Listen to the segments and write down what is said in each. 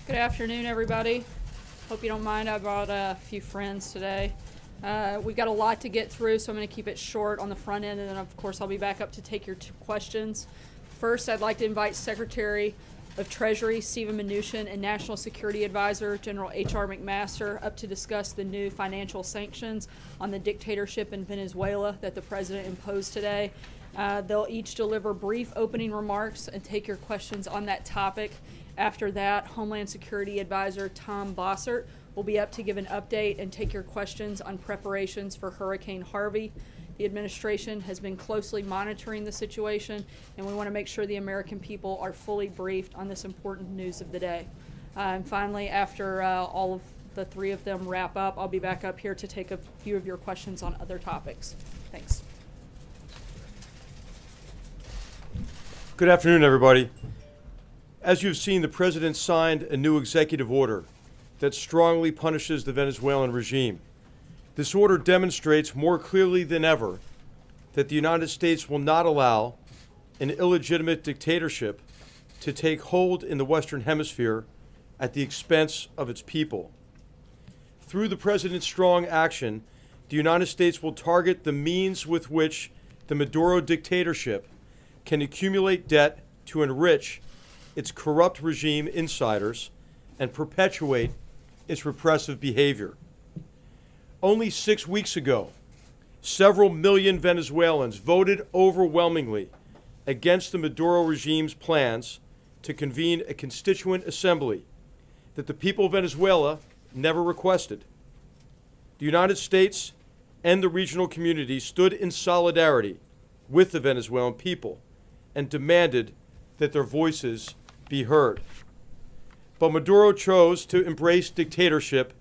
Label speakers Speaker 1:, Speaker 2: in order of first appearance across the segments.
Speaker 1: Good afternoon, everybody. Hope you don't mind. I brought a few friends today. We've got a lot to get through, so I'm going to keep it short on the front end, and then, of course, I'll be back up to take your questions. First, I'd like to invite Secretary of Treasury Steven Mnuchin and National Security Advisor General H.R. McMaster up to discuss the new financial sanctions on the dictatorship in Venezuela that the President imposed today. They'll each deliver brief opening remarks and take your questions on that topic. After that, Homeland Security Advisor Tom Bossert will be up to give an update and take your questions on preparations for Hurricane Harvey. The administration has been closely monitoring the situation, and we want to make sure the American people are fully briefed on this important news of the day. And finally, after all of the three of them wrap up, I'll be back up here to take a few of your questions on other topics. Thanks.
Speaker 2: Good afternoon, everybody. As you've seen, the President signed a new executive order that strongly punishes the Venezuelan regime. This order demonstrates more clearly than ever that the United States will not allow an illegitimate dictatorship to take hold in the Western Hemisphere at the expense of its people. Through the President's strong action, the United States will target the means with which the Maduro dictatorship can accumulate debt to enrich its corrupt regime insiders and perpetuate its repressive behavior. Only 6 weeks ago, several million Venezuelans voted overwhelmingly against the Maduro regime's plans to convene a constituent assembly that the people of Venezuela never requested. The United States and the regional community stood in solidarity with the Venezuelan people and demanded that their voices be heard. But Maduro chose to embrace dictatorship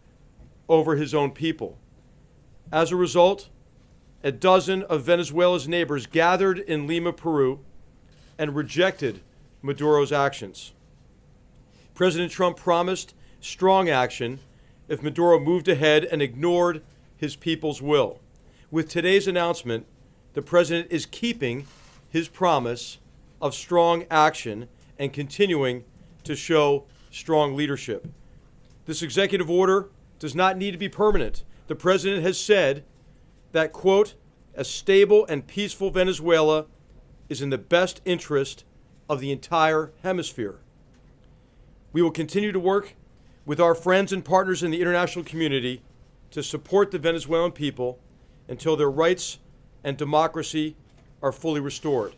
Speaker 2: over his own people. As a result, a dozen of Venezuela's neighbors gathered in Lima, Peru, and rejected Maduro's actions. President Trump promised strong action if Maduro moved ahead and ignored his people's will. With today's announcement, the President is keeping his promise of strong action and continuing to show strong leadership. This executive order does not need to be permanent. The President has said that, quote, a stable and peaceful Venezuela is in the best interest of the entire hemisphere. We will continue to work with our friends and partners in the international community to support the Venezuelan people until their rights and democracy are fully restored.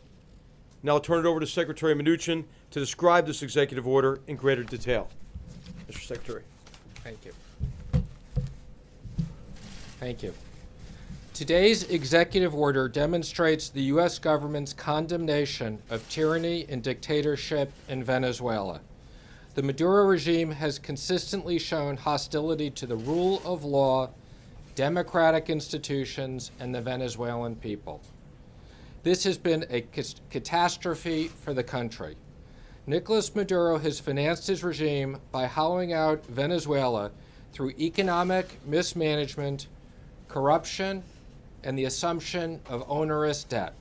Speaker 2: Now I'll turn it over to Secretary Mnuchin to describe this executive order in greater detail. Mr. Secretary.
Speaker 3: Thank you. Thank you. Today's executive order demonstrates the U.S. government's condemnation of tyranny and dictatorship in Venezuela. The Maduro regime has consistently shown hostility to the rule of law, democratic institutions, and the Venezuelan people. This has been a catastrophe for the country. Nicolas Maduro has financed his regime by hollowing out Venezuela through economic mismanagement, corruption, and the assumption of onerous debt.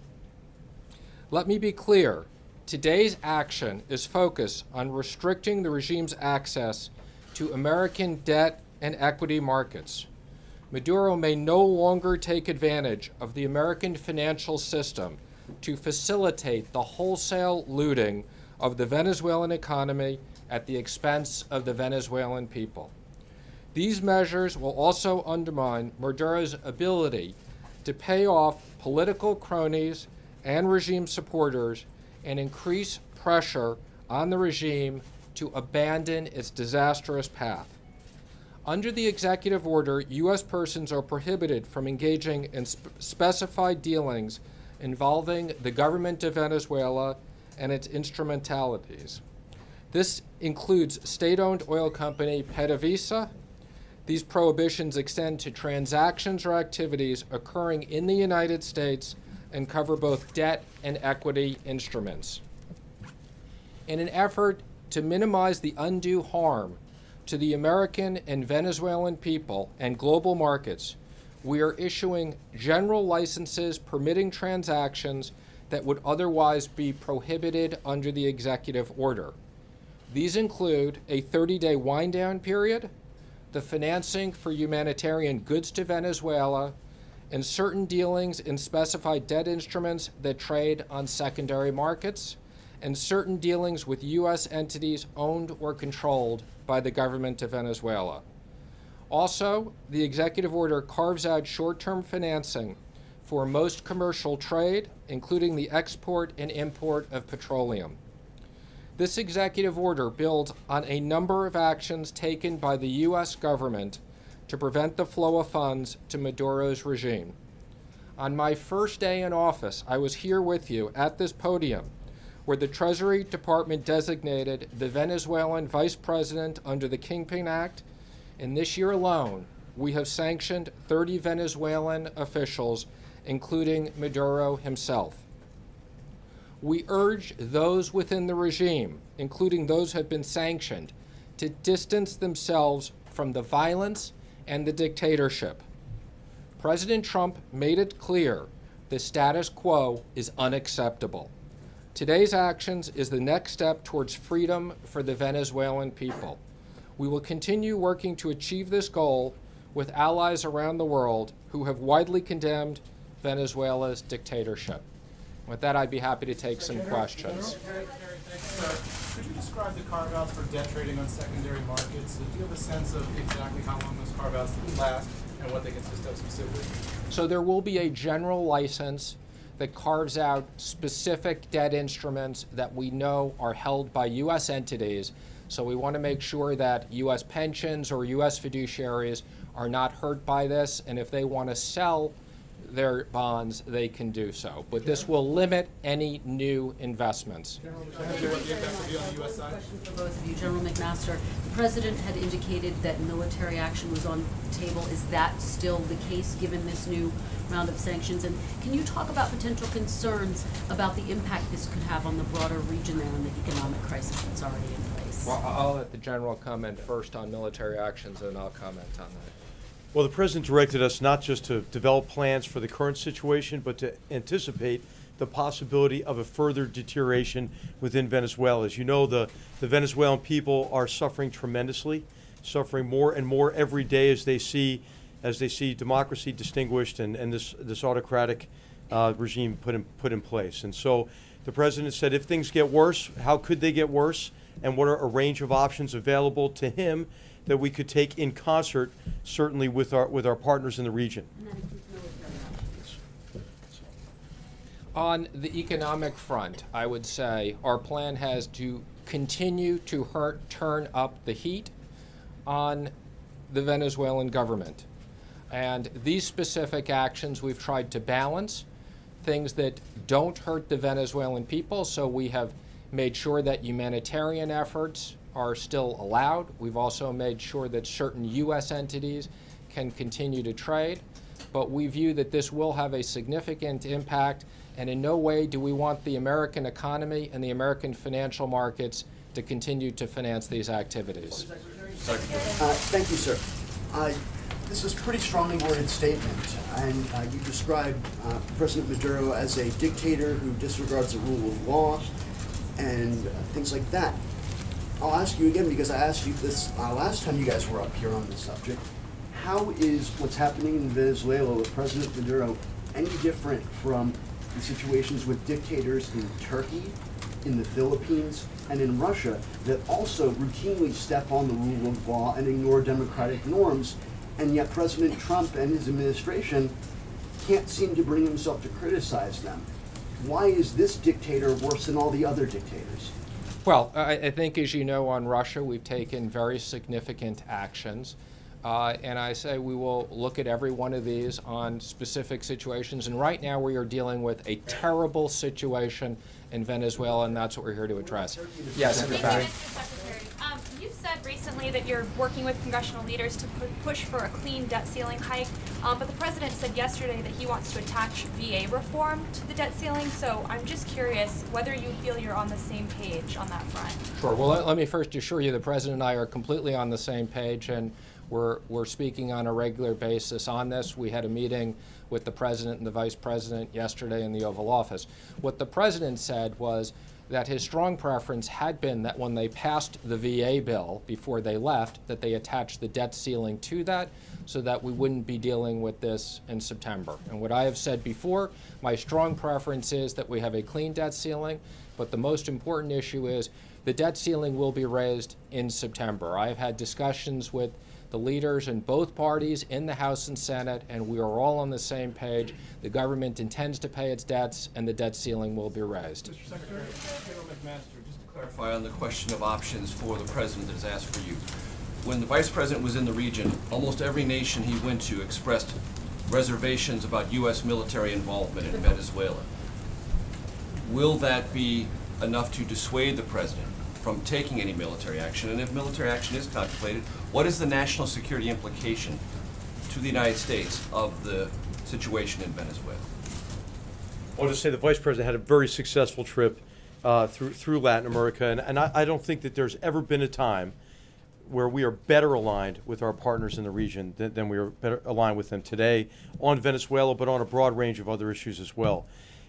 Speaker 3: Let me be clear, today's action is focused on restricting the regime's access to American debt and equity markets. Maduro may no longer take advantage of the American financial system to facilitate the wholesale looting of the Venezuelan economy at the expense of the Venezuelan people. These measures will also undermine Maduro's ability to pay off political cronies and regime supporters and increase pressure on the regime to abandon its disastrous path. Under the executive order, U.S. persons are prohibited from engaging in specified dealings involving the government of Venezuela and its instrumentalities. This includes state-owned oil company PDVSA. These prohibitions extend to transactions or activities occurring in the United States and cover both debt and equity instruments. In an effort to minimize the undue harm to the American and Venezuelan people and global markets, we are issuing general licenses permitting transactions that would otherwise be prohibited under the executive order. These include a 30-day wind-down period, the financing for humanitarian goods to Venezuela, and certain dealings in specified debt instruments that trade on secondary markets, and certain dealings with U.S. entities owned or controlled by the government of Venezuela. Also, the executive order carves out short-term financing for most commercial trade, including the export and import of petroleum. This executive order builds on a number of actions taken by the U.S. government to prevent the flow of funds to Maduro's regime. On my first day in office, I was here with you at this podium where the Treasury Department designated the Venezuelan vice president under the Kingpin Act, and this year alone, we have sanctioned 30 Venezuelan officials, including Maduro himself. We urge those within the regime, including those who have been sanctioned, to distance themselves from the violence and the dictatorship. President Trump made it clear the status quo is unacceptable. Today's actions is the next step towards freedom for the Venezuelan people. We will continue working to achieve this goal with allies around the world who have widely condemned Venezuela's dictatorship. With that, I'd be happy to take some questions.
Speaker 4: Thanks, sir. Could you describe the carve-outs for debt trading on secondary markets? Do you have a sense of exactly how long those carve-outs last and what they consist of specifically?
Speaker 3: So there will be a general license that carves out specific debt instruments that we know are held by U.S. entities. So we want to make sure that U.S. pensions or U.S. fiduciaries are not hurt by this, and if they want to sell their bonds, they can do so. But this will limit any new investments.
Speaker 5: Question for both of you. General McMaster, the President had indicated that military action was on the table. Is that still the case given this new round of sanctions? And can you talk about potential concerns about the impact this could have on the broader region there and the economic crisis that's already in place?
Speaker 3: Well, I'll let the General comment first on military actions, and I'll comment on that.
Speaker 2: Well, the President directed us not just to develop plans for the current situation, but to anticipate the possibility of a further deterioration within Venezuela. As you know, the Venezuelan people are suffering tremendously, suffering more and more every day as they see democracy distinguished and this autocratic regime put in place. And so the President said, if things get worse, how could they get worse? And what are a range of options available to him that we could take in concert, certainly with our partners in the region.
Speaker 5: And that includes military options.
Speaker 3: On the economic front, I would say our plan has to continue to turn up the heat on the Venezuelan government. And these specific actions we've tried to balance, things that don't hurt the Venezuelan people, so we have made sure that humanitarian efforts are still allowed. We've also made sure that certain U.S. entities can continue to trade, but we view that this will have a significant impact, and in no way do we want the American economy and the American financial markets to continue to finance these activities.
Speaker 6: Thank you, sir. This is a pretty strongly worded statement, and you described President Maduro as a dictator who disregards the rule of law and things like that. I'll ask you again, because I asked you this last time you guys were up here on this subject. How is what's happening in Venezuela with President Maduro any different from the situations with dictators in Turkey, in the Philippines, and in Russia that also routinely step on the rule of law and ignore democratic norms, and yet President Trump and his administration can't seem to bring himself to criticize them? Why is this dictator worse than all the other dictators?
Speaker 3: Well, I think, as you know, on Russia, we've taken very significant actions. And I say we will look at every one of these on specific situations. And right now we are dealing with a terrible situation in Venezuela, and that's what we're here to address. Yes, in the
Speaker 7: Thank
Speaker 3: back.
Speaker 7: you, Mr. Secretary. You said recently that you're working with congressional leaders to push for a clean debt ceiling hike, but the president said yesterday that he wants to attach VA reform to the debt ceiling. So I'm just curious whether you feel you're on the same page on that front.
Speaker 3: Sure. Well, let me first assure you the president and I are completely on the same page, and we're speaking on a regular basis on this. We had a meeting with the president and the vice president yesterday in the Oval Office. What the president said was that his strong preference had been that when they passed the VA bill before they left, that they attached the debt ceiling to that so that we wouldn't be dealing with this in September. And what I have said before, my strong preference is that we have a clean debt ceiling, but the most important issue is the debt ceiling will be raised in September. I have had discussions with the leaders in both parties in the House and Senate, and we are all on the same page. The government intends to pay its debts, and the debt ceiling will be raised.
Speaker 4: Mr. Secretary, General McMaster, just to
Speaker 8: Clarify on the question of options for the president that has asked for you. When the vice president was in the region, almost every nation he went to expressed reservations about U.S. military involvement in Venezuela. Will that be enough to dissuade the president from taking any military action? And if military action is contemplated, what is the national security implication to the United States of the situation in Venezuela?
Speaker 2: I'll just say the Vice President had a very successful trip through Latin America, and I don't think that there's ever been a time where we are better aligned with our partners in the region than we are better aligned with them today on Venezuela, but on a broad range of other issues as well.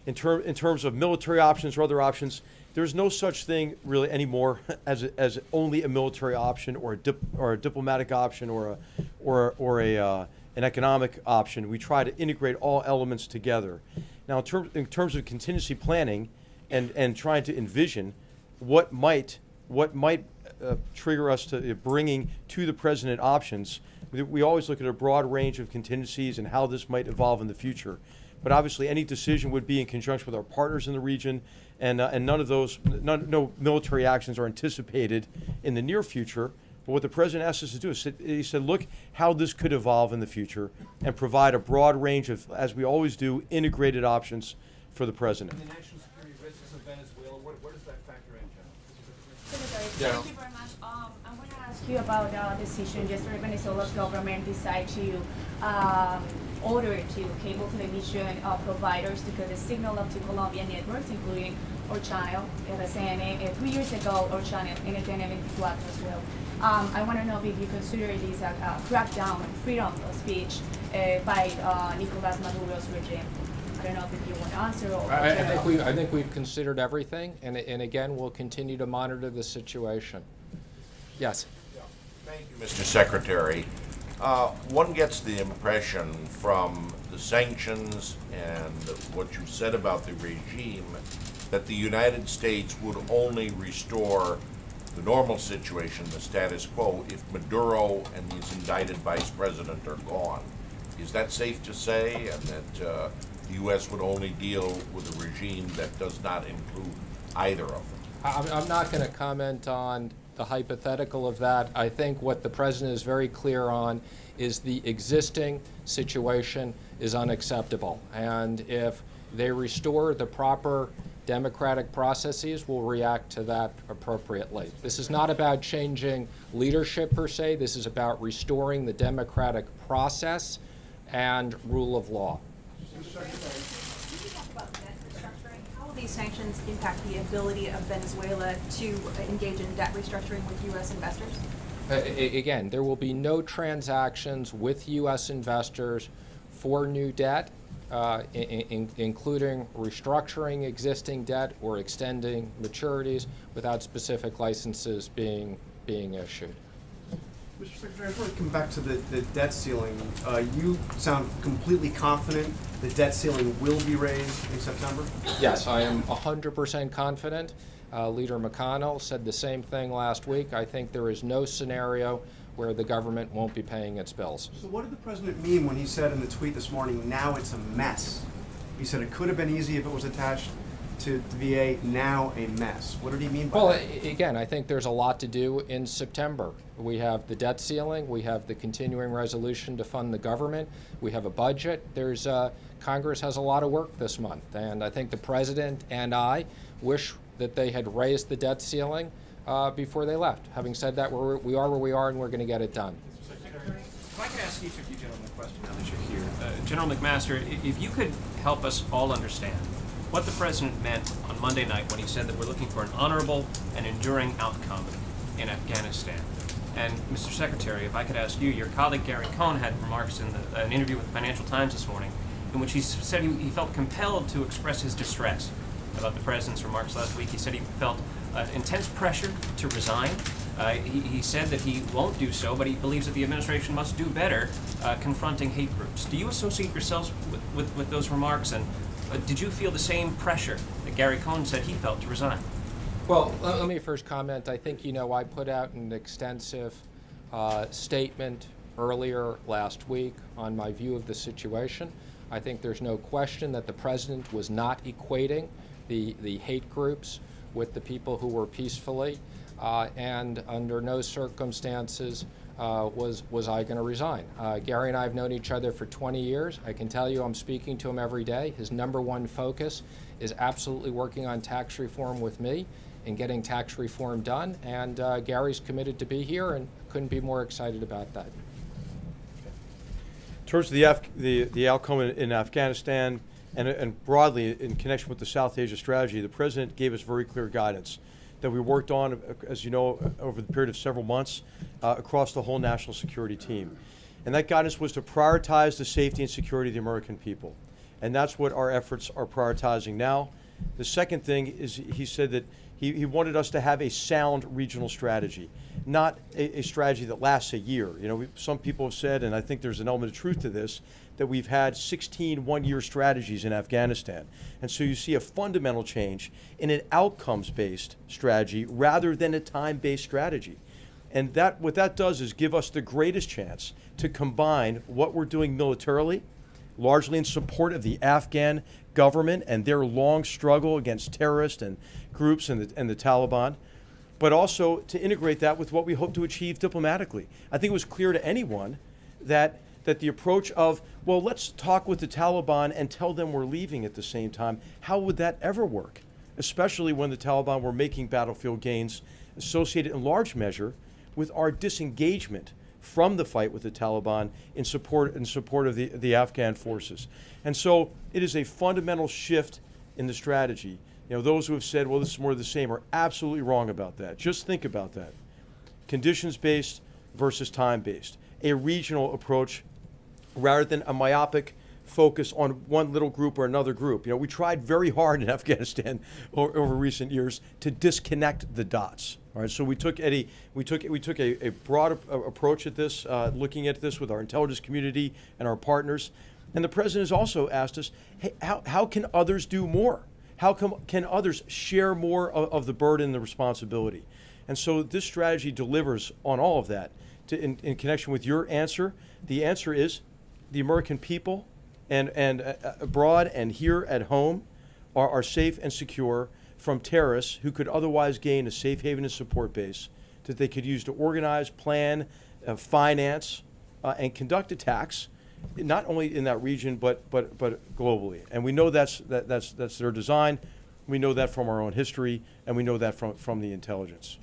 Speaker 2: In terms of military options or other options, there's no such thing really anymore as only a military option or a diplomatic option or an economic option. We try to integrate all elements together. Now, in terms of contingency planning and trying to envision what might trigger us to bringing to the president options, we always look at a broad range of contingencies and how this might evolve in the future. But obviously, any decision would be in conjunction with our partners in the region, and no military actions are anticipated in the near future. But what the president asked us to do is he said, look how this could evolve in the future and provide a broad range of, as we always do, integrated options for the president.
Speaker 8: The national security risks of Venezuela, where does that factor in, General?
Speaker 9: Secretary, thank you very much. I want to ask you about the decision yesterday. Venezuela's government decided to order to cable television providers to cut the signal up to Colombian networks, including Our Channel, RCN, 3 years ago, Our Channel, NTN 24 as well. I want to know if you consider this a crackdown on freedom of speech by Nicolas Maduro's regime. I don't know if you want to answer or
Speaker 3: I think we've considered everything, and again, we'll continue to monitor the situation. Yes.
Speaker 10: Thank you, Mr. Secretary. One gets the impression from the sanctions and what you said about the regime that the United States would only restore the normal situation, the status quo, if Maduro and his indicted vice president are gone. Is that safe to say, and that the U.S. would only deal with a regime that does not include either of them?
Speaker 3: I'm not going to comment on the hypothetical of that. I think what the president is very clear on is the existing situation is unacceptable. And if they restore the proper democratic processes, we'll react to that appropriately. This is not about changing leadership per se. This is about restoring the democratic process and rule of law.
Speaker 11: Can you talk about debt restructuring? How will these sanctions impact the ability of Venezuela to engage in debt restructuring with U.S. investors?
Speaker 3: Again, there will be no transactions with U.S. investors for new debt, including restructuring existing debt or extending maturities without specific licenses being issued.
Speaker 4: Mr. Secretary, I just want to come back to the debt ceiling. You sound completely confident the debt ceiling will be raised in September?
Speaker 3: Yes, I am 100% confident. Leader McConnell said the same thing last week. I think there is no scenario where the government won't be paying its bills.
Speaker 4: So what did the president mean when he said in the tweet this morning, now it's a mess? He said it could have been easy if it was attached to the VA, now a mess. What did he mean by
Speaker 3: Well,
Speaker 4: that?
Speaker 3: again, I think there's a lot to do in September. We have the debt ceiling, we have the continuing resolution to fund the government, we have a budget. Congress has a lot of work this month, and I think the president and I wish that they had raised the debt ceiling before they left. Having said that, we are where we are, and we're going to get it done.
Speaker 12: If I could ask each of you gentlemen a question now that you're here. General McMaster, if you could help us all understand what the president meant on Monday night when he said that we're looking for an honorable and enduring outcome in Afghanistan. And Mr. Secretary, if I could ask you, your colleague Gary Cohn had remarks in an interview with the Financial Times this morning in which he said he felt compelled to express his distress about the president's remarks last week. He said he felt intense pressure to resign. He said that he won't do so, but he believes that the administration must do better confronting hate groups. Do you associate yourselves with those remarks, and did you feel the same pressure that Gary Cohn said he felt to resign?
Speaker 3: Well, let me first comment. I think, I put out an extensive statement earlier last week on my view of the situation. I think there's no question that the president was not equating the hate groups with the people who were peacefully, and under no circumstances was I going to resign. Gary and I have known each other for 20 years. I can tell you I'm speaking to him every day. His number one focus is absolutely working on tax reform with me and getting tax reform done, and Gary's committed to be here and couldn't be more excited about that.
Speaker 2: In terms of the outcome in Afghanistan and broadly in connection with the South Asia strategy, the president gave us very clear guidance that we worked on, as you know, over the period of several months across the whole national security team. And that guidance was to prioritize the safety and security of the American people. And that's what our efforts are prioritizing now. The second thing is he said that he wanted us to have a sound regional strategy, not a strategy that lasts a year. Some people have said, and I think there's an element of truth to this, that we've had 16 one-year strategies in Afghanistan. And so you see a fundamental change in an outcomes-based strategy rather than a time-based strategy. And what that does is give us the greatest chance to combine what we're doing militarily, largely in support of the Afghan government and their long struggle against terrorists and groups and the Taliban, but also to integrate that with what we hope to achieve diplomatically. I think it was clear to anyone that the approach of, well, let's talk with the Taliban and tell them we're leaving at the same time, how would that ever work? Especially when the Taliban were making battlefield gains associated in large measure with our disengagement from the fight with the Taliban in support of the Afghan forces. And so it is a fundamental shift in the strategy. Those who have said, well, this is more of the same, are absolutely wrong about that. Just think about that. Conditions-based versus time-based. A regional approach rather than a myopic focus on one little group or another group. We tried very hard in Afghanistan over recent years to disconnect the dots. All right, so we took a broad approach at this, looking at this with our intelligence community and our partners. And the president has also asked us, hey, how can others do more? How can others share more of the burden and the responsibility? And so this strategy delivers on all of that. In connection with your answer, the answer is the American people and abroad and here at home are safe and secure from terrorists who could otherwise gain a safe haven and support base that they could use to organize, plan, finance, and conduct attacks, not only in that region but globally. And we know that's their design. We know that from our own history, and we know that from the intelligence.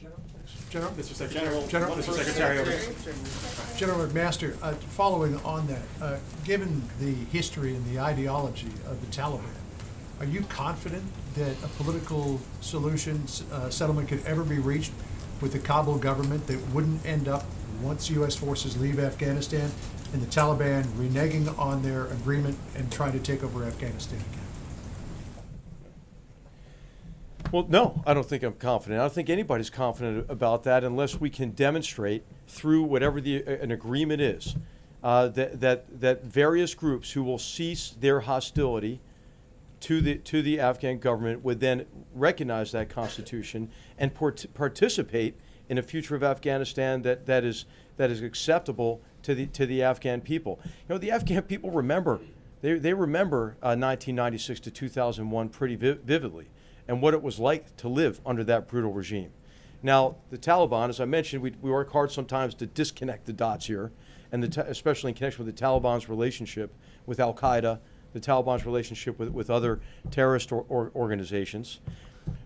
Speaker 13: Mr. Secretary, General McMaster, following on that, given the history and the ideology of the Taliban, are you confident that a political solution, settlement could ever be reached with the Kabul government that wouldn't end up, once U.S. forces leave Afghanistan, and the Taliban reneging on their agreement and trying to take over Afghanistan again?
Speaker 2: Well, no, I don't think I'm confident. I don't think anybody's confident about that unless we can demonstrate through whatever an agreement is that various groups who will cease their hostility to the Afghan government would then recognize that constitution and participate in a future of Afghanistan that is acceptable to the Afghan people. The Afghan people remember they remember 1996 to 2001 pretty vividly, and what it was like to live under that brutal regime. Now, the Taliban, as I mentioned, we work hard sometimes to disconnect the dots here, and especially in connection with the Taliban's relationship with Al-Qaeda, the Taliban's relationship with other terrorist organizations.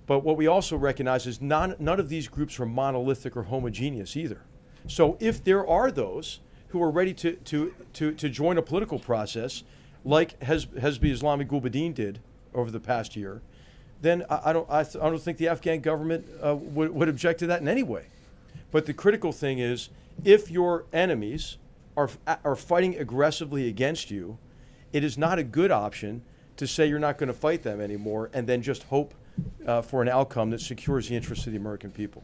Speaker 2: But what we also recognize is none of these groups are monolithic or homogeneous either. So if there are those who are ready to join a political process, like Hezbollah Islamic Gulbuddin did over the past year, then I don't think the Afghan government would object to that in any way. But the critical thing is, if your enemies are fighting aggressively against you, it is not a good option to say you're not going to fight them anymore and then just hope for an outcome that secures the interests of the American people.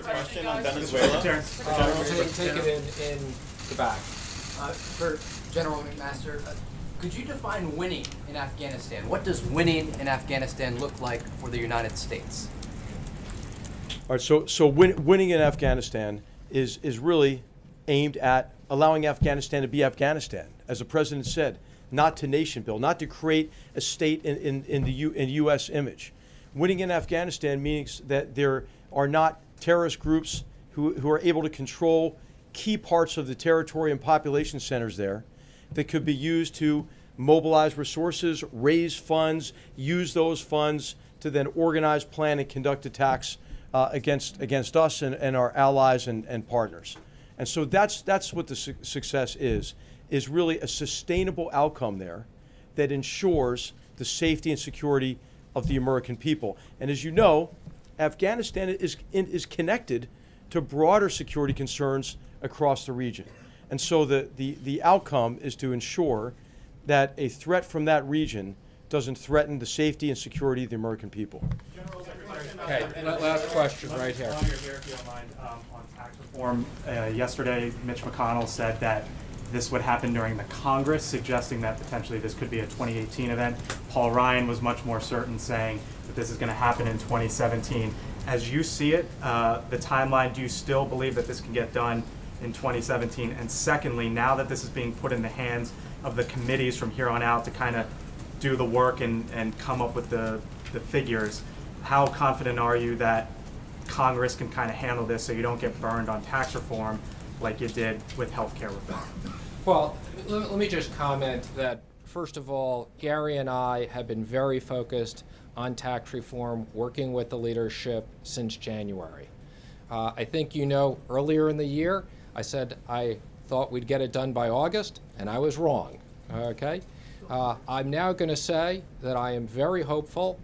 Speaker 14: Question on Venezuela.
Speaker 3: Take it in the back.
Speaker 15: For General McMaster, could you define winning in Afghanistan? What does winning in Afghanistan look like for the United States?
Speaker 2: All right, so winning in Afghanistan is really aimed at allowing Afghanistan to be Afghanistan, as the president said, not to nation build, not to create a state in the U.S. image. Winning in Afghanistan means that there are not terrorist groups who are able to control key parts of the territory and population centers there that could be used to mobilize resources, raise funds, use those funds to then organize, plan, and conduct attacks against us and our allies and partners. And so that's what the success is really a sustainable outcome there that ensures the safety and security of the American people. And as you know, Afghanistan is connected to broader security concerns across the region. And so the outcome is to ensure that a threat from that region doesn't threaten the safety and security of the American people.
Speaker 3: Okay, last question right here.
Speaker 14: While you're here, if you don't mind, on tax reform, yesterday Mitch McConnell said that this would happen during the Congress, suggesting that potentially this could be a 2018 event. Paul Ryan was much more certain, saying that this is going to happen in 2017. As you see it, the timeline, do you still believe that this can get done in 2017? And secondly, now that this is being put in the hands of the committees from here on out to kind of do the work and come up with the figures, how confident are you that Congress can kind of handle this so you don't get burned on tax reform like you did with healthcare reform?
Speaker 3: Well, let me just comment that, first of all, Gary and I have been very focused on tax reform, working with the leadership since January. I think you know earlier in the year, I said I thought we'd get it done by August, and I was wrong, okay? I'm now going to say that I am very hopeful,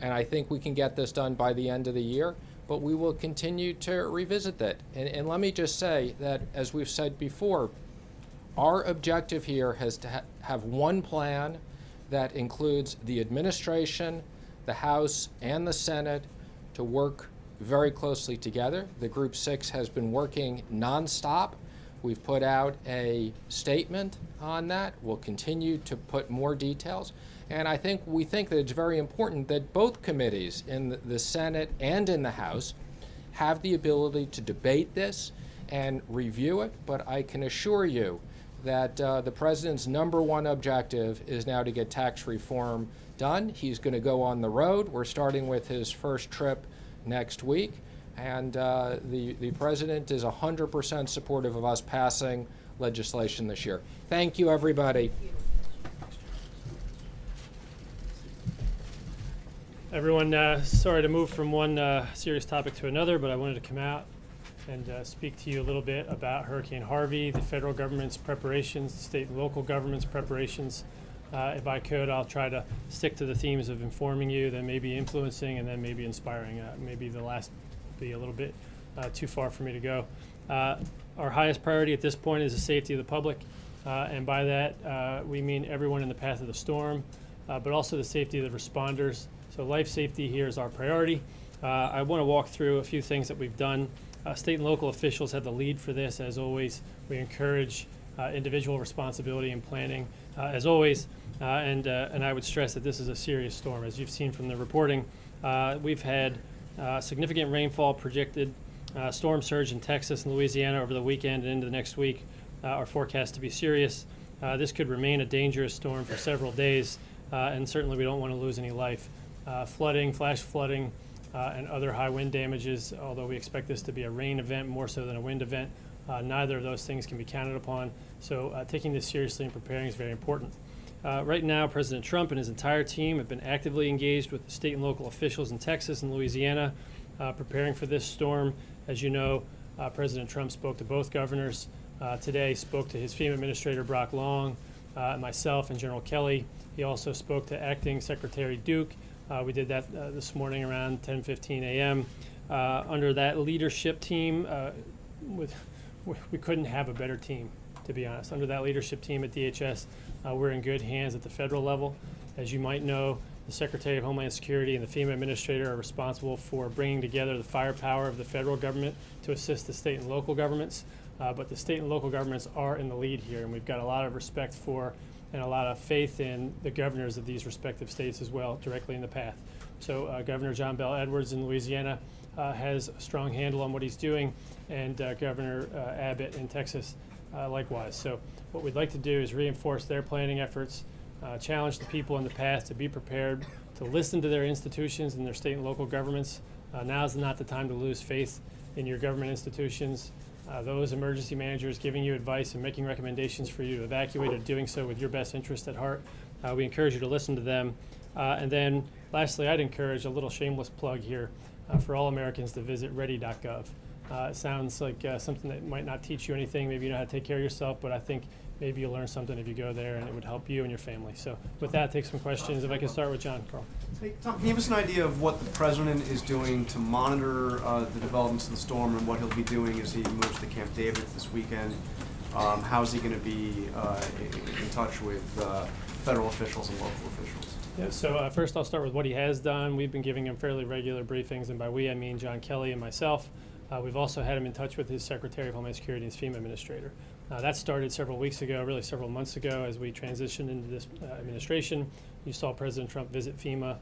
Speaker 3: and I think we can get this done by the end of the year, but we will continue to revisit that. And let me just say that, as we've said before, our objective here has to have one plan that includes the administration, the House, and the Senate to work very closely together. The Group 6 has been working nonstop. We've put out a statement on that. We'll continue to put more details. And we think that it's very important that both committees in the Senate and in the House have the ability to debate this and review it. But I can assure you that the President's #1 objective is now to get tax reform done. He's going to go on the road. We're starting with his first trip next week. And the President is 100% supportive of us passing legislation this year. Thank you, everybody.
Speaker 16: Everyone, sorry to move from one serious topic to another, but I wanted to come out and speak to you a little bit about Hurricane Harvey, the federal government's preparations, the state and local government's preparations. If I could, I'll try to stick to the themes of informing you, then maybe influencing, and then maybe inspiring. Maybe the last be a little bit too far for me to go. Our highest priority at this point is the safety of the public, and by that we mean everyone in the path of the storm, but also the safety of the responders. So life safety here is our priority. I want to walk through a few things that we've done. State and local officials have the lead for this. As always, we encourage individual responsibility and planning, as always, and I would stress that this is a serious storm. As you've seen from the reporting, we've had significant rainfall projected, storm surge in Texas and Louisiana over the weekend and into the next week are forecast to be serious. This could remain a dangerous storm for several days, and certainly we don't want to lose any life. Flooding, flash flooding, and other high wind damages, although we expect this to be a rain event more so than a wind event. Neither of those things can be counted upon, so taking this seriously and preparing is very important. Right now, President Trump and his entire team have been actively engaged with the state and local officials in Texas and Louisiana, preparing for this storm. As you know, President Trump spoke to both governors today, spoke to his FEMA Administrator Brock Long, myself, and General Kelly. He also spoke to Acting Secretary Duke. We did that this morning around 10:15 a.m. Under that leadership team, we couldn't have a better team. to be honest. Under that leadership team at DHS, we're in good hands at the federal level. As you might know, the Secretary of Homeland Security and the FEMA Administrator are responsible for bringing together the firepower of the federal government to assist the state and local governments. But the state and local governments are in the lead here, and we've got a lot of respect for and a lot of faith in the governors of these respective states as well, directly in the path. So Governor John Bel Edwards in Louisiana has a strong handle on what he's doing, and Governor Abbott in Texas likewise. So what we'd like to do is reinforce their planning efforts, challenge the people in the path to be prepared, to listen to their institutions and their state and local governments. Now is not the time to lose faith in your government institutions. Those emergency managers giving you advice and making recommendations for you to evacuate are doing so with your best interest at heart. We encourage you to listen to them. And then lastly, I'd encourage a little shameless plug here for all Americans to visit ready.gov. It sounds like something that might not teach you anything. Maybe you know how to take care of yourself, but I think maybe you'll learn something if you go there, and it would help you and your family. So with that, take some questions. If I can start with John, Carl.
Speaker 17: Hey, Tom, can you give us an idea of what the president is doing to monitor the developments of the storm and what he'll be doing as he moves to Camp David this weekend? How is he going to be in touch with federal officials and local officials?
Speaker 16: Yeah, so first I'll start with what he has done. We've been giving him fairly regular briefings, and by we I mean John Kelly and myself. We've also had him in touch with his Secretary of Homeland Security and his FEMA Administrator. That started several weeks ago, really several months ago, as we transitioned into this administration. You saw President Trump visit FEMA,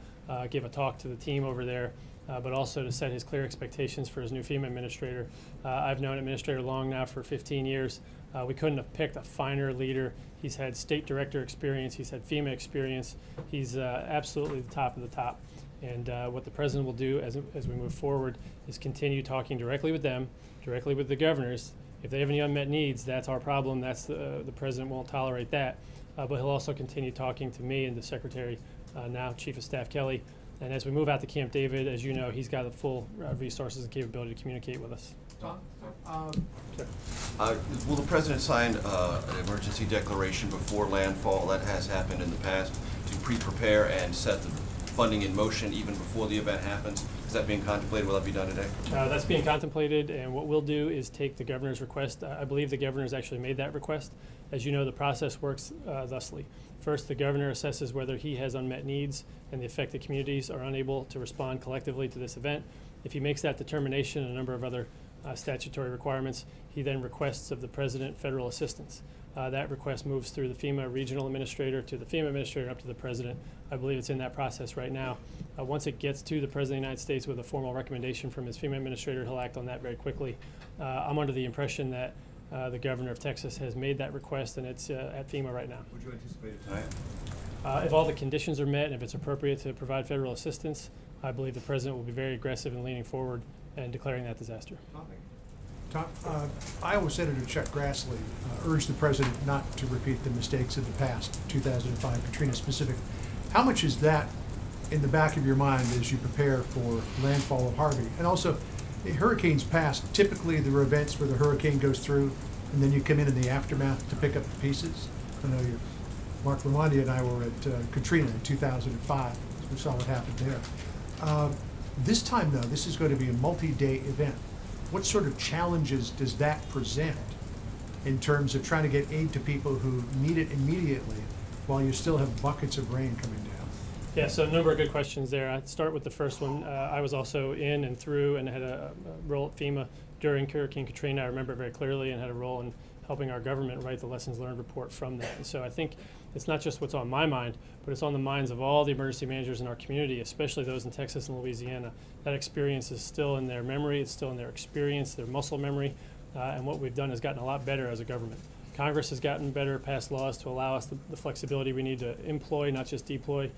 Speaker 16: give a talk to the team over there, but also to set his clear expectations for his new FEMA Administrator. I've known Administrator Long now for 15 years. We couldn't have picked a finer leader. He's had state director experience. He's had FEMA experience. He's absolutely the top of the top. And what the president will do as we move forward is continue talking directly with them, directly with the governors. If they have any unmet needs, that's our problem. That's the president won't tolerate that. But he'll also continue talking to me and the Secretary, now Chief of Staff Kelly. And as we move out to Camp David, as you know, he's got the full resources and capability to communicate with us.
Speaker 8: Will the president sign an emergency declaration before landfall? That has happened in the past to pre-prepare and set the funding in motion even before the event happens. Is that being contemplated? Will that be done today?
Speaker 16: That's being contemplated, and what we'll do is take the governor's request. I believe the governor's actually made that request. As you know, the process works thusly. First, the governor assesses whether he has unmet needs and the affected communities are unable to respond collectively to this event. If he makes that determination and a number of other statutory requirements, he then requests of the president federal assistance. That request moves through the FEMA regional administrator to the FEMA administrator up to the president. I believe it's in that process right now. Once it gets to the president of the United States with a formal recommendation from his FEMA administrator, he'll act on that very quickly. I'm under the impression that the governor of Texas has made that request, and it's at FEMA right now.
Speaker 8: Would you anticipate it tonight?
Speaker 16: If all the conditions are met and if it's appropriate to provide federal assistance, I believe the president will be very aggressive in leaning forward and declaring that disaster.
Speaker 13: Tom, Iowa Senator Chuck Grassley urged the president not to repeat the mistakes of the past, 2005 Katrina specific. How much is that in the back of your mind as you prepare for landfall of Harvey? And also, hurricanes past, typically there are events where the hurricane goes through and then you come in the aftermath to pick up the pieces. I know Mark Lamondia and I were at Katrina in 2005. We saw what happened there. This time, though, this is going to be a multi-day event. What sort of challenges does that present in terms of trying to get aid to people who need it immediately while you still have buckets of rain coming down?
Speaker 16: Yeah, so a number of good questions there. I'd start with the first one. I was also in and through and had a role at FEMA during Hurricane Katrina. I remember it very clearly and had a role in helping our government write the lessons learned report from that. And so I think it's not just what's on my mind, but it's on the minds of all the emergency managers in our community, especially those in Texas and Louisiana. That experience is still in their memory, it's still in their experience, their muscle memory, and what we've done has gotten a lot better as a government. Congress has gotten better, passed laws to allow us the flexibility we need to employ, not just deploy,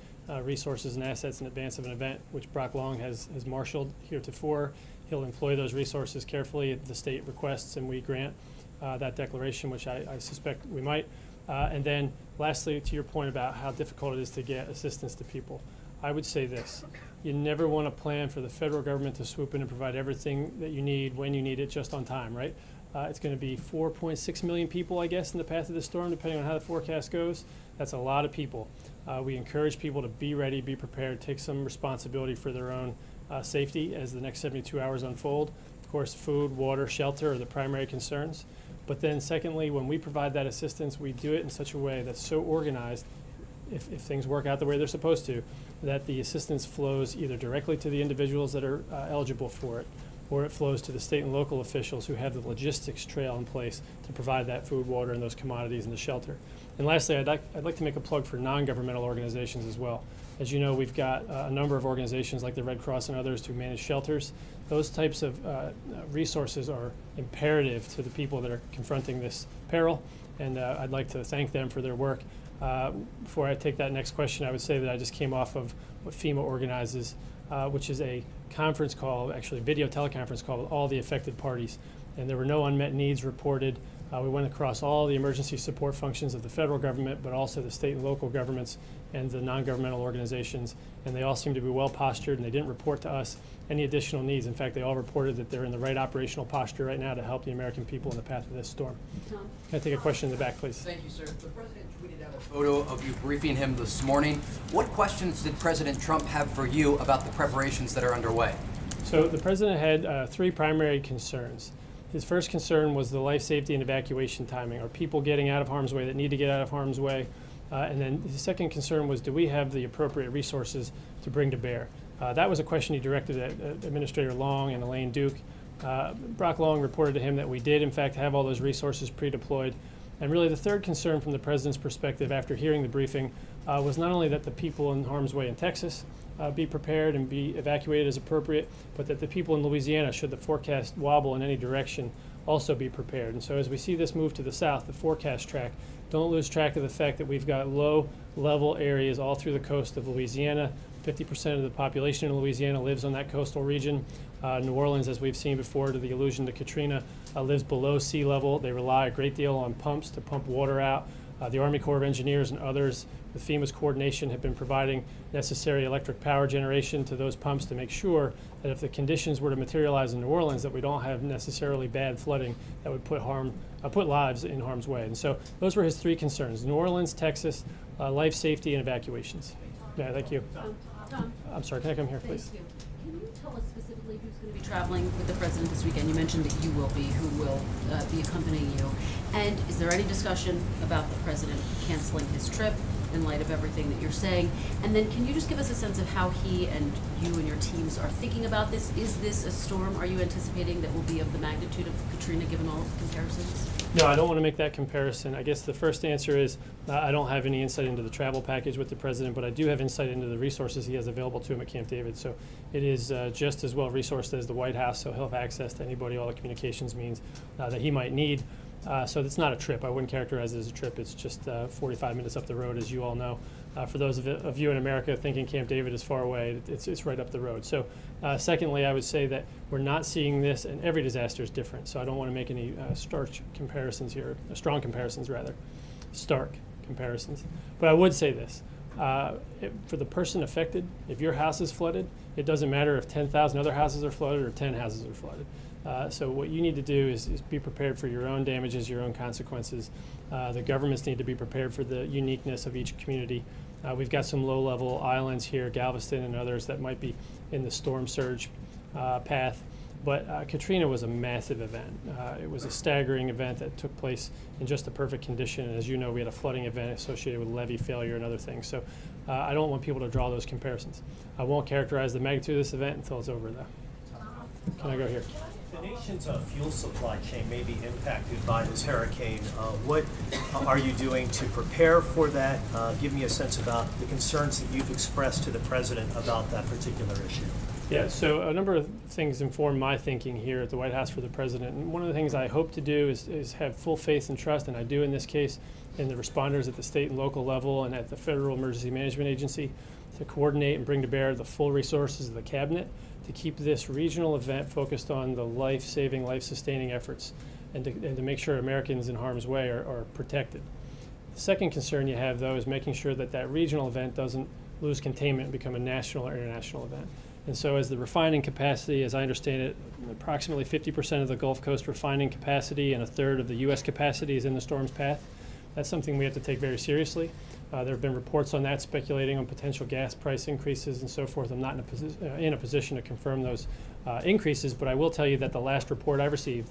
Speaker 16: resources and assets in advance of an event, which Brock Long has marshaled heretofore. He'll employ those resources carefully if the state requests and we grant that declaration, which I suspect we might. And then lastly, to your point about how difficult it is to get assistance to people, I would say this. You never want to plan for the federal government to swoop in and provide everything that you need when you need it just on time, right? It's going to be 4.6 million people, I guess, in the path of the storm, depending on how the forecast goes. That's a lot of people. We encourage people to be ready, be prepared, take some responsibility for their own safety as the next 72 hours unfold. Of course, food, water, shelter are the primary concerns. But then secondly, when we provide that assistance, we do it in such a way that's so organized, if things work out the way they're supposed to, that the assistance flows either directly to the individuals that are eligible for it, or it flows to the state and local officials who have the logistics trail in place to provide that food, water, and those commodities and the shelter. And lastly, I'd like to make a plug for non-governmental organizations as well. As you know, we've got a number of organizations like the Red Cross and others who manage shelters. Those types of resources are imperative to the people that are confronting this peril, and I'd like to thank them for their work. Before I take that next question, I would say that I just came off of what FEMA organizes, which is a conference call, actually a video teleconference call with all the affected parties. And there were no unmet needs reported. We went across all the emergency support functions of the federal government, but also the state and local governments and the non-governmental organizations. And they all seemed to be well postured, and they didn't report to us any additional needs. In fact, they all reported that they're in the right operational posture right now to help the American people in the path of this storm.
Speaker 5: Tom?
Speaker 16: Can I take a question in the back, please?
Speaker 15: Thank you, sir. The president tweeted out a photo of you briefing him this morning. What questions did President Trump have for you about the preparations that are underway?
Speaker 16: So the president had three primary concerns. His first concern was the life safety and evacuation timing. Are people getting out of harm's way that need to get out of harm's way? And then his second concern was, do we have the appropriate resources to bring to bear? That was a question he directed at Administrator Long and Elaine Duke. Brock Long reported to him that we did, in fact, have all those resources pre-deployed. And really the third concern from the president's perspective after hearing the briefing was not only that the people in harm's way in Texas be prepared and be evacuated as appropriate, but that the people in Louisiana, should the forecast wobble in any direction, also be prepared. And so as we see this move to the south, the forecast track, don't lose track of the fact that we've got low-level areas all through the coast of Louisiana. 50% of the population in Louisiana lives on that coastal region. New Orleans, as we've seen before, to the allusion to Katrina, lives below sea level. They rely a great deal on pumps to pump water out. The Army Corps of Engineers and others, with FEMA's coordination, have been providing necessary electric power generation to those pumps to make sure that if the conditions were to materialize in New Orleans, that we don't have necessarily bad flooding that would put lives in harm's way. And so those were his three concerns: New Orleans, Texas, life safety, and evacuations. Yeah, thank you.
Speaker 5: Tom?
Speaker 16: I'm sorry, can I come here, please?
Speaker 5: Thank you. Can you tell us specifically who's going to be traveling with the president this weekend? You mentioned that you will be. Who will be accompanying you? And is there any discussion about the president canceling his trip in light of everything that you're saying? And then can you just give us a sense of how he and you and your teams are thinking about this? Is this a storm, are you anticipating, that will be of the magnitude of Katrina, given all of the comparisons?
Speaker 16: No, I don't want to make that comparison. I guess the first answer is I don't have any insight into the travel package with the president, but I do have insight into the resources he has available to him at Camp David. So it is just as well resourced as the White House, so he'll have access to anybody, all the communications means that he might need. So it's not a trip. I wouldn't characterize it as a trip. It's just 45 minutes up the road, as you all know. For those of you in America thinking Camp David is far away, it's right up the road. So secondly, I would say that we're not seeing this, and every disaster is different. So I don't want to make any strong comparisons here, stark comparisons. But I would say this. For the person affected, if your house is flooded, it doesn't matter if 10,000 other houses are flooded or 10 houses are flooded. So what you need to do is be prepared for your own damages, your own consequences. The governments need to be prepared for the uniqueness of each community. We've got some low-level islands here, Galveston and others, that might be in the storm surge path. But Katrina was a massive event. It was a staggering event that took place in just the perfect condition. And as you know, we had a flooding event associated with levee failure and other things. So I don't want people to draw those comparisons. I won't characterize the magnitude of this event until it's over, though. Can I go here?
Speaker 18: The nation's fuel supply chain may be impacted by this hurricane. What are you doing to prepare for that? Give me a sense about the concerns that you've expressed to the president about that particular issue.
Speaker 16: Yeah, so a number of things inform my thinking here at the White House for the president. And one of the things I hope to do is have full faith and trust, and I do in this case, in the responders at the state and local level and at the Federal Emergency Management Agency, to coordinate and bring to bear the full resources of the cabinet to keep this regional event focused on the life-saving, life-sustaining efforts and to make sure Americans in harm's way are protected. The second concern you have, though, is making sure that that regional event doesn't lose containment and become a national or international event. And so as the refining capacity, as I understand it, approximately 50% of the Gulf Coast refining capacity and a third of the U.S. capacity is in the storm's path. That's something we have to take very seriously. There have been reports on that speculating on potential gas price increases and so forth. I'm not in a position to confirm those increases, but I will tell you that the last report I received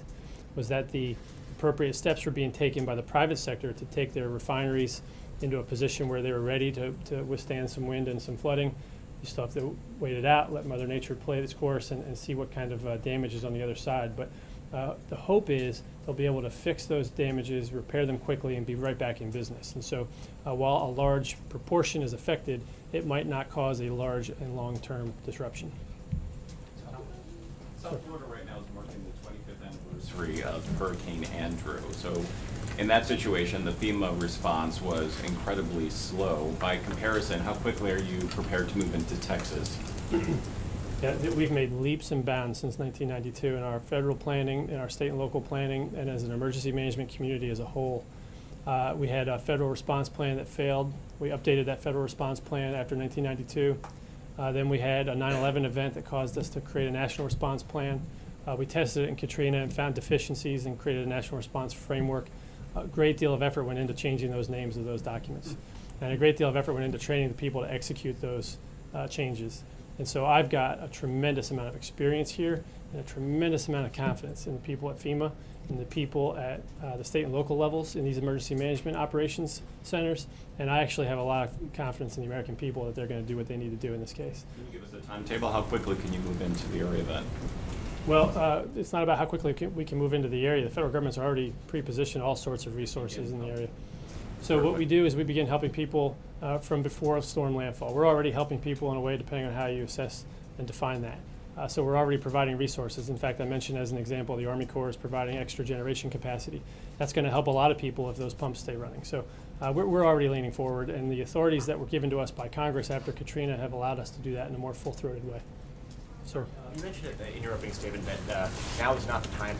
Speaker 16: was that the appropriate steps were being taken by the private sector to take their refineries into a position where they were ready to withstand some wind and some flooding. You still have to wait it out, let Mother Nature play its course, and see what kind of damage is on the other side. But the hope is they'll be able to fix those damages, repair them quickly, and be right back in business. And so while a large proportion is affected, it might not cause a large and long-term disruption.
Speaker 19: South Florida right now is marking the 25th anniversary of Hurricane Andrew. So in that situation, the FEMA response was incredibly slow. By comparison, how quickly are you prepared to move into Texas?
Speaker 16: Yeah, we've made leaps and bounds since 1992 in our federal planning, in our state and local planning, and as an emergency management community as a whole. We had a federal response plan that failed. We updated that federal response plan after 1992. Then we had a 9/11 event that caused us to create a national response plan. We tested it in Katrina and found deficiencies and created a national response framework. A great deal of effort went into changing those names of those documents. And a great deal of effort went into training the people to execute those changes. And so I've got a tremendous amount of experience here and a tremendous amount of confidence in the people at FEMA and the people at the state and local levels in these emergency management operations centers. And I actually have a lot of confidence in the American people that they're going to do what they need to do in this case.
Speaker 19: Can you give us a timetable? How quickly can you move into the area then?
Speaker 16: Well, it's not about how quickly we can move into the area. The federal government's already pre-positioned all sorts of resources in the area. So what we do is we begin helping people from before storm landfall. We're already helping people in a way depending on how you assess and define that. So we're already providing resources. In fact, I mentioned as an example, the Army Corps is providing extra generation capacity. That's going to help a lot of people if those pumps stay running. So we're already leaning forward, and the authorities that were given to us by Congress after Katrina have allowed us to do that in a more full-throated way. Sir.
Speaker 18: You mentioned in your opening statement that now is not the time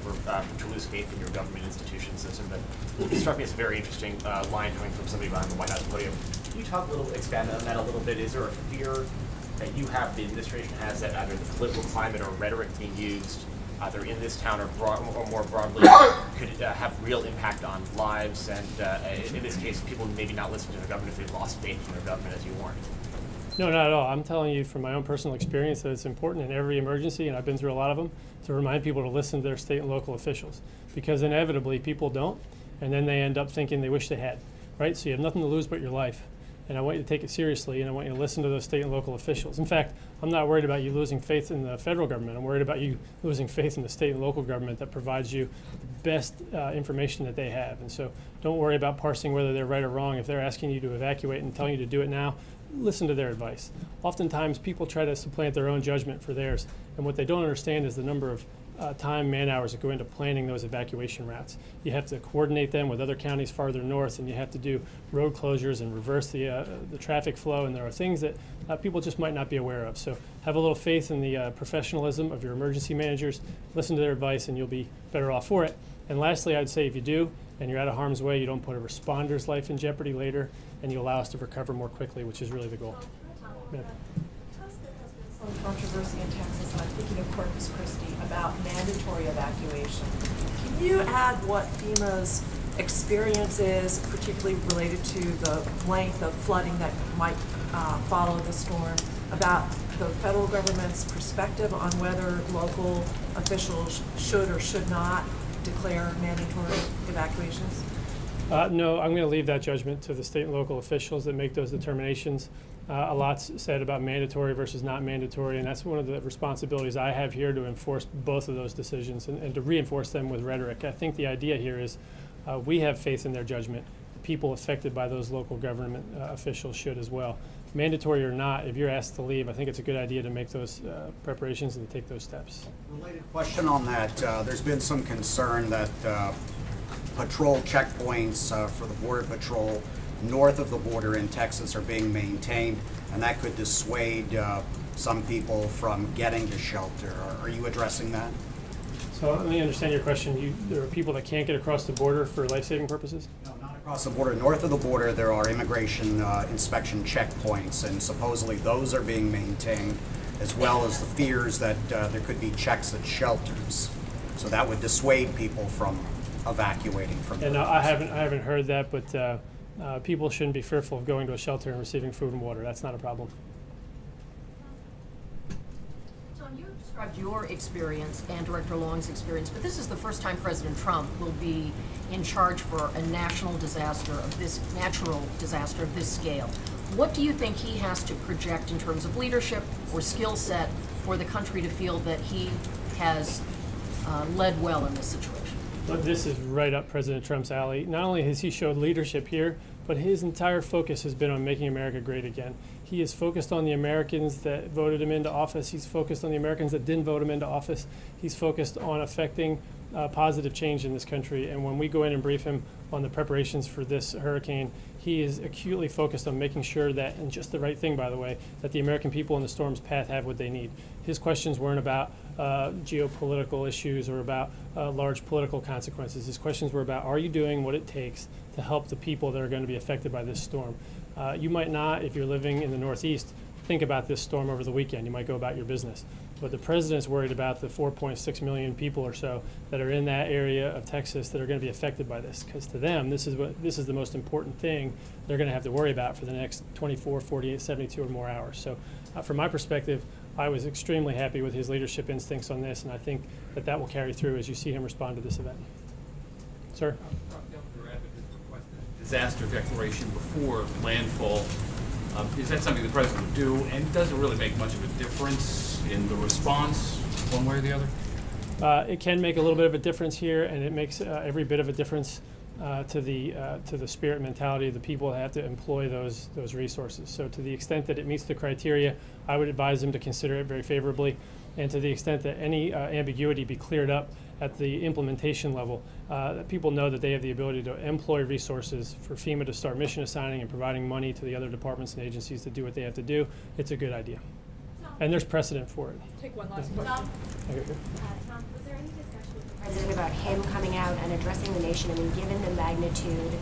Speaker 18: to lose faith in your government institutions. And sort of it struck me as a very interesting line coming from somebody behind the White House podium. Can you expand on that a little bit? Is there a fear that you have, the administration has, that either the political climate or rhetoric being used either in this town or more broadly could have real impact on lives, and in this case, people maybe not listen to their government if they lost faith in their government, as you warned?
Speaker 16: No, not at all. I'm telling you from my own personal experience that it's important in every emergency, and I've been through a lot of them, to remind people to listen to their state and local officials, because inevitably people don't, and then they end up thinking they wish they had, right? So you have nothing to lose but your life, and I want you to take it seriously, and I want you to listen to those state and local officials. In fact, I'm not worried about you losing faith in the federal government. I'm worried about you losing faith in the state and local government that provides you the best information that they have. And so don't worry about parsing whether they're right or wrong. If they're asking you to evacuate and telling you to do it now, listen to their advice. Oftentimes people try to supplant their own judgment for theirs, and what they don't understand is the number of time, man hours that go into planning those evacuation routes. You have to coordinate them with other counties farther north, and you have to do road closures and reverse the traffic flow, and there are things that people just might not be aware of. So have a little faith in the professionalism of your emergency managers, listen to their advice, and you'll be better off for it. And lastly, I'd say if you do, and you're out of harm's way, you don't put a responder's life in jeopardy later, and you allow us to recover more quickly, which is really the goal. Yeah.
Speaker 20: Some controversy in Texas, and I'm thinking of Corpus Christi, about mandatory evacuation. Can you add what FEMA's experience is, particularly related to the length of flooding that might follow the storm, about the federal government's perspective on whether local officials should or should not declare mandatory evacuations?
Speaker 16: No, I'm going to leave that judgment to the state and local officials that make those determinations. A lot's said about mandatory versus not mandatory, and that's one of the responsibilities I have here, to enforce both of those decisions and to reinforce them with rhetoric. I think the idea here is we have faith in their judgment. The people affected by those local government officials should as well. Mandatory or not, if you're asked to leave, I think it's a good idea to make those preparations and to take those steps.
Speaker 21: Related question on that, there's been some concern that patrol checkpoints for the Border Patrol north of the border in Texas are being maintained, and that could dissuade some people from getting to shelter. Are you addressing that?
Speaker 16: So let me understand your question. There are people that can't get across the border for life-saving purposes?
Speaker 21: No, not across the border. North of the border, there are immigration inspection checkpoints, and supposedly those are being maintained, as well as the fears that there could be checks at shelters. So that would dissuade people from evacuating from the
Speaker 16: And
Speaker 21: region.
Speaker 16: I haven't heard that, but people shouldn't be fearful of going to a shelter and receiving food and water. That's not a problem.
Speaker 1: John, you described your experience and Director Long's experience, but this is the first time President Trump will be in charge for a national disaster of this, natural disaster of this scale. What do you think he has to project in terms of leadership or skill set for the country to feel that he has led well in this situation?
Speaker 16: But this is right up President Trump's alley. Not only has he showed leadership here, but his entire focus has been on making America great again. He is focused on the Americans that voted him into office. He's focused on the Americans that didn't vote him into office. He's focused on affecting positive change in this country. And when we go in and brief him on the preparations for this hurricane, he is acutely focused on making sure that, and just the right thing, by the way, that the American people in the storm's path have what they need. His questions weren't about geopolitical issues or about large political consequences. His questions were about, are you doing what it takes to help the people that are going to be affected by this storm? You might not, if you're living in the Northeast, think about this storm over the weekend. You might go about your business. But the president's worried about the 4.6 million people or so that are in that area of Texas that are going to be affected by this. Because to them, this is the most important thing they're going to have to worry about for the next 24, 48, 72 or more hours. So from my perspective, I was extremely happy with his leadership instincts on this, and I think that that will carry through as you see him respond to this event. Sir?
Speaker 22: Disaster declaration before landfall. Is that something the president would do, and does it really make much of a difference in the response, one way or the other?
Speaker 16: It can make a little bit of a difference here, and it makes every bit of a difference to the spirit and mentality of the people that have to employ those resources. So to the extent that it meets the criteria, I would advise them to consider it very favorably, and to the extent that any ambiguity be cleared up at the implementation level, that people know that they have the ability to employ resources for FEMA to start mission assigning and providing money to the other departments and agencies to do what they have to do. It's a good idea. And there's precedent for it.
Speaker 11: Take one last
Speaker 16: Yeah.
Speaker 11: question.
Speaker 16: Okay, good.
Speaker 23: Tom, was there any discussion with the president about him coming out and addressing the nation? I mean, given the magnitude,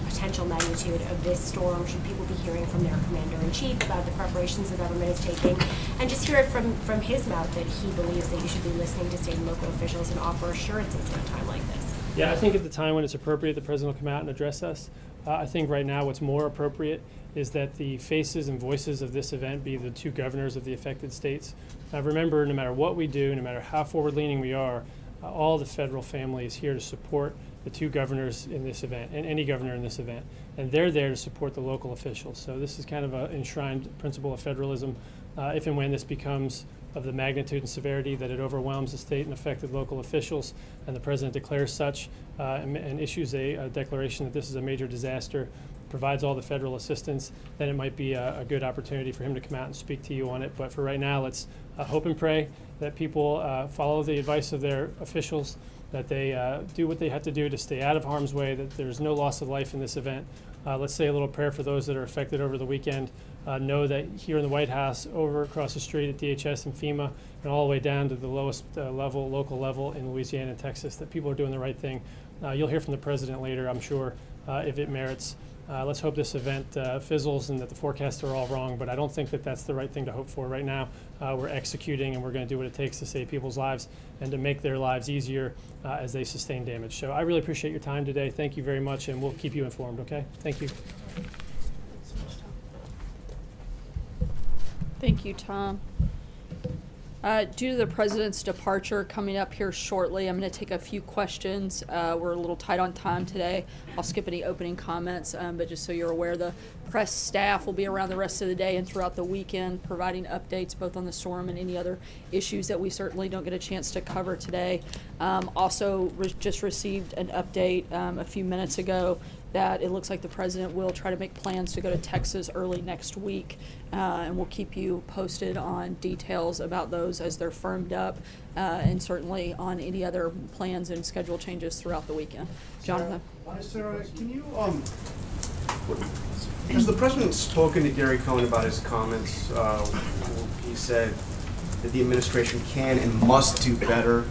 Speaker 23: potential magnitude of this storm, should people be hearing from their commander-in-chief about the preparations the government is taking? And just hear it from his mouth that he believes that you should be listening to state and local officials and offer assurances at a time like this.
Speaker 16: Yeah, I think at the time when it's appropriate, the president will come out and address us. I think right now what's more appropriate is that the faces and voices of this event be the two governors of the affected states. Remember, no matter what we do, no matter how forward-leaning we are, all the federal family is here to support the two governors in this event, and any governor in this event. And they're there to support the local officials. So this is kind of an enshrined principle of federalism. If and when this becomes of the magnitude and severity that it overwhelms the state and affected local officials, and the president declares such and issues a declaration that this is a major disaster, provides all the federal assistance, then it might be a good opportunity for him to come out and speak to you on it. But for right now, let's hope and pray that people follow the advice of their officials, that they do what they have to do to stay out of harm's way, that there's no loss of life in this event. Let's say a little prayer for those that are affected over the weekend. Know that here in the White House, over across the street at DHS and FEMA, and all the way down to the lowest level, local level in Louisiana and Texas, that people are doing the right thing. You'll hear from the president later, I'm sure, if it merits. Let's hope this event fizzles and that the forecasts are all wrong, but I don't think that that's the right thing to hope for right now. We're executing, and we're going to do what it takes to save people's lives and to make their lives easier as they sustain damage. So I really appreciate your time today. Thank you very much, and we'll keep you informed, okay? Thank you.
Speaker 24: Thank you, Tom. Due to the president's departure coming up here shortly, I'm going to take a few questions. We're a little tight on time today. I'll skip any opening comments, but just so you're aware, the press staff will be around the rest of the day and throughout the weekend providing updates both on the storm and any other issues that we certainly don't get a chance to cover today. Also, just received an update a few minutes ago that it looks like the president will try to make plans to go to Texas early next week, and we'll keep you posted on details about those as they're firmed up, and certainly on any other plans and schedule changes throughout the weekend. Jonathan?
Speaker 17: Sarah, can you, has the president spoken to Gary Cohn about his comments? He said that the administration can and must do better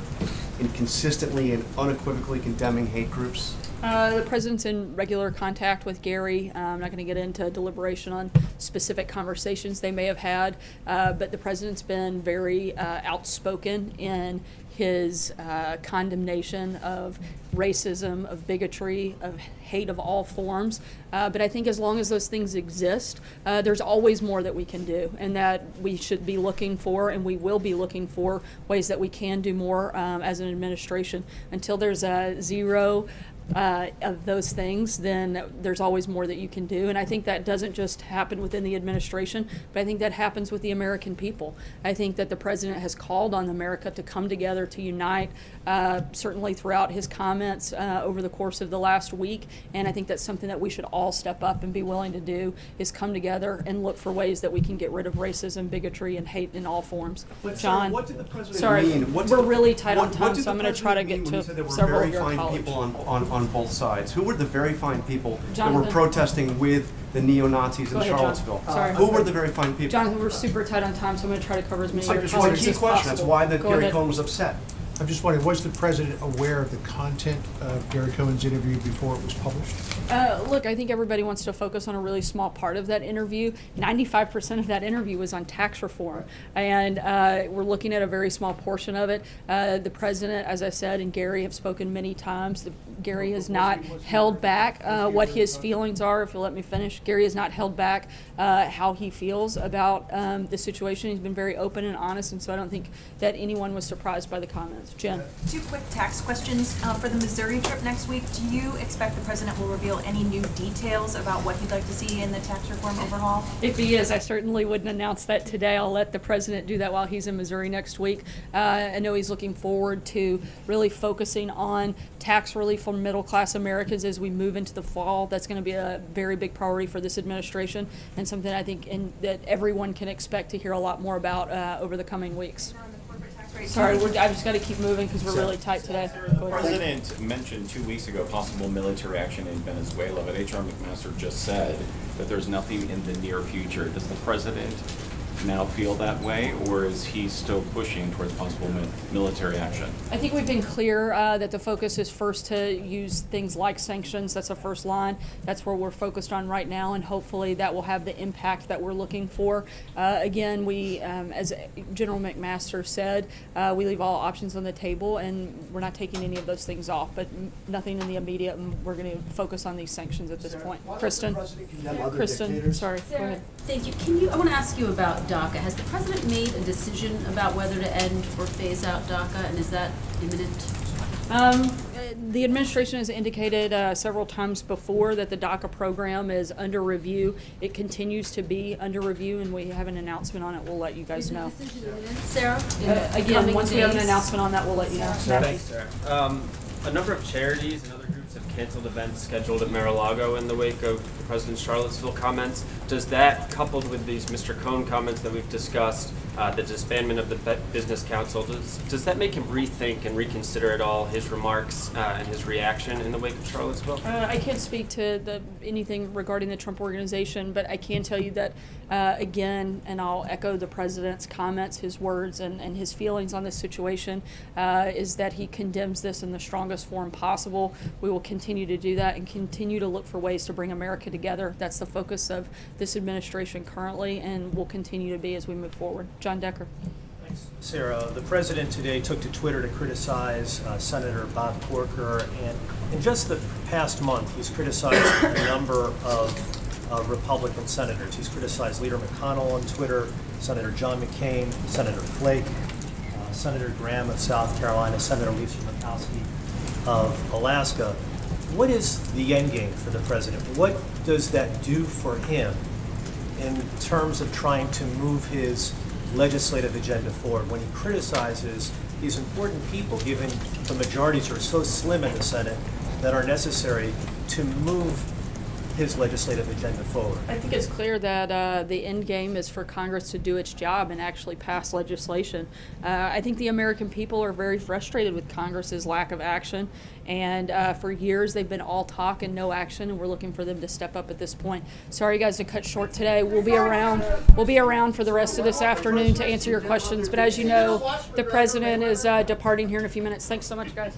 Speaker 17: in consistently and unequivocally condemning hate groups.
Speaker 24: The president's in regular contact with Gary. I'm not going to get into deliberation on specific conversations they may have had, but the president's been very outspoken in his condemnation of racism, of bigotry, of hate of all forms. But I think as long as those things exist, there's always more that we can do, and that we should be looking for, and we will be looking for, ways that we can do more as an administration. Until there's a zero of those things, then there's always more that you can do. And I think that doesn't just happen within the administration, but I think that happens with the American people. I think that the president has called on America to come together, to unite, certainly throughout his comments over the course of the last week. And I think that's something that we should all step up and be willing to do, is come together and look for ways that we can get rid of racism, bigotry, and hate in all forms.
Speaker 17: But
Speaker 21: Sir,
Speaker 24: John,
Speaker 17: what did the president
Speaker 24: sorry,
Speaker 17: mean?
Speaker 24: we're really tight on time, so I'm going to try to get to several of your
Speaker 17: Very fine
Speaker 24: colleagues.
Speaker 17: people on both sides. Who were the very fine people that
Speaker 24: Jonathan.
Speaker 17: were protesting with the neo-Nazis
Speaker 24: Go
Speaker 17: in
Speaker 24: ahead, John.
Speaker 17: Charlottesville?
Speaker 24: Sorry.
Speaker 17: Who were the very fine people?
Speaker 24: Jonathan, we're super tight on time, so I'm going to try to cover as many of your
Speaker 17: It's a
Speaker 24: colleagues
Speaker 17: key
Speaker 24: as
Speaker 17: question.
Speaker 24: possible.
Speaker 17: That's why that
Speaker 24: Go
Speaker 17: Gary
Speaker 24: ahead.
Speaker 17: Cohn was upset.
Speaker 13: I'm just wondering, was the president aware of the content of Gary Cohen's interview before it was published?
Speaker 24: Look, I think everybody wants to focus on a really small part of that interview. 95% of that interview was on tax reform, and we're looking at a very small portion of it. The president, as I said, and Gary have spoken many times. Gary has not held back what his feelings are. If you'll let me finish, Gary has not held back how he feels about the situation. He's been very open and honest, and so I don't think that anyone was surprised by the comments. Jen.
Speaker 11: Two quick tax questions. For the Missouri trip next week, do you expect the president will reveal any new details about what he'd like to see in the tax reform overhaul?
Speaker 24: If he is, I certainly wouldn't announce that today. I'll let the president do that while he's in Missouri next week. I know he's looking forward to really focusing on tax relief for middle-class Americans as we move into the fall. That's going to be a very big priority for this administration, and something I think that everyone can expect to hear a lot more about over the coming weeks. Sorry, I just got to keep moving because we're really tight today.
Speaker 19: The president mentioned 2 weeks ago possible military action in Venezuela, but H.R. McMaster just said that there's nothing in the near future. Does the president now feel that way, or is he still pushing towards possible military action?
Speaker 24: I think we've been clear that the focus is first to use things like sanctions. That's the first line. That's where we're focused on right now, and hopefully that will have the impact that we're looking for. Again, we, as General McMaster said, we leave all options on the table, and we're not taking any of those things off, but nothing in the immediate, and we're going to focus on these sanctions at this point. Kristen? Sorry, go ahead.
Speaker 5: Thank you. I want to ask you about DACA. Has the president made a decision about whether to end or phase out DACA, and is that imminent?
Speaker 24: The administration has indicated several times before that the DACA program is under review. It continues to be under review, and we have an announcement on it. We'll let you guys know.
Speaker 5: Sarah?
Speaker 24: Again, once we have an announcement on that, we'll let you know.
Speaker 6: Thanks, Sarah. A number of charities and other groups have canceled events scheduled at Mar-a-Lago in the wake of the President's Charlottesville comments. Does that, coupled with these Mr. Cohn comments that we've discussed, the disbandment of the Business Council, does that make him rethink and reconsider at all his remarks and his reaction in the wake of Charlottesville?
Speaker 24: I can't speak to anything regarding the Trump Organization, but I can tell you that, again, and I'll echo the president's comments, his words, and his feelings on this situation, is that he condemns this in the strongest form possible. We will continue to do that and continue to look for ways to bring America together. That's the focus of this administration currently, and will continue to be as we move forward. John Decker.
Speaker 18: Thanks, Sarah. The president today took to Twitter to criticize Senator Bob Corker, and in just the past month, he's criticized a number of Republican senators. He's criticized Leader McConnell on Twitter, Senator John McCain, Senator Flake, Senator Graham of South Carolina, Senator Lisa Murkowski of Alaska. What is the end game for the president? What does that do for him in terms of trying to move his legislative agenda forward when he criticizes these important people, given the majorities are so slim in the Senate, that are necessary to move his legislative agenda forward?
Speaker 24: I think it's clear that the end game is for Congress to do its job and actually pass legislation. I think the American people are very frustrated with Congress's lack of action, and for years they've been all talk and no action, and we're looking for them to step up at this point. Sorry guys to cut short today. We'll be around for the rest of this afternoon to answer your questions, but as you know, the president is departing here in a few minutes. Thanks so much, guys.